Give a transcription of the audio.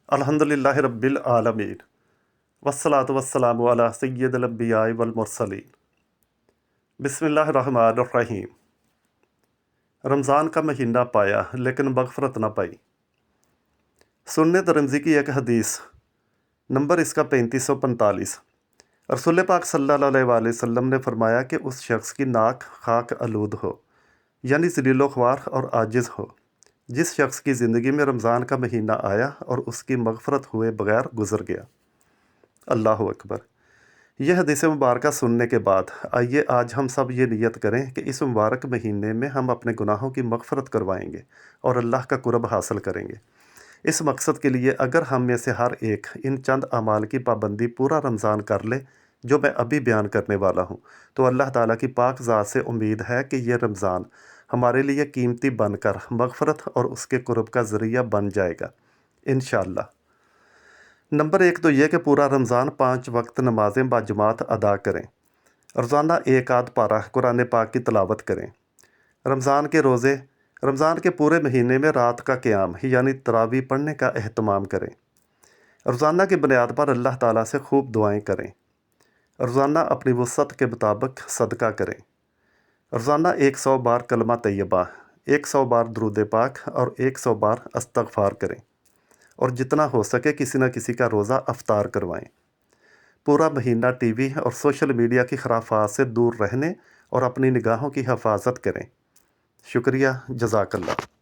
الحمدللہ رب العالمین والصلاة والسلام علی سید الانبیاء والمرسلین۔ بسم اللہ الرحمن الرحیم۔ رمضان کا مہینہ پایا لیکن مغفرت نہ پائی۔ سنن ترمذی کی ایک حدیث، نمبر اس کا 3545۔ رسول پاک صلی اللہ علیہ وآلہ وسلم نے فرمایا کہ اس شخص کی ناک خاک آلود ہو، یعنی ذلیل و خوار اور عاجز ہو، جس شخص کی زندگی میں رمضان کا مہینہ آیا اور اس کی مغفرت ہوئے بغیر گزر گیا۔ اللہ اکبر۔ یہ حدیث مبارکہ سننے کے بعد آئیے آج ہم سب یہ نیت کریں کہ اس مبارک مہینے میں ہم اپنے گناہوں کی مغفرت کروائیں گے اور اللہ کا قرب حاصل کریں گے۔ اس مقصد کے لیے اگر ہم میں سے ہر ایک ان چند اعمال کی پابندی پورا رمضان کر لے جو میں ابھی بیان کرنے والا ہوں، تو اللہ تعالیٰ کی پاک ذات سے امید ہے کہ یہ رمضان ہمارے لیے قیمتی بن کر مغفرت اور اس کے قرب کا ذریعہ بن جائے گا انشاءاللہ۔ نمبر 1 تو یہ کہ پورا رمضان 5 وقت نمازیں باجماعت ادا کریں۔ روزانہ ایک آدھ پارہ قرآن پاک کی تلاوت کریں۔ رمضان کے روزے، رمضان کے پورے مہینے میں رات کا قیام یعنی تراویح پڑھنے کا اہتمام کریں۔ روزانہ کی بنیاد پر اللہ تعالیٰ سے خوب دعائیں کریں۔ روزانہ اپنی وسعت کے مطابق صدقہ کریں۔ روزانہ 100 بار کلمہ طیبہ، 100 بار درود پاک اور 100 بار استغفار کریں، اور جتنا ہو سکے کسی نہ کسی کا روزہ افطار کروائیں۔ پورا مہینہ ٹی وی اور سوشل میڈیا کی خرافات سے دور رہنے اور اپنی نگاہوں کی حفاظت کریں۔ شکریہ، جزاک اللہ۔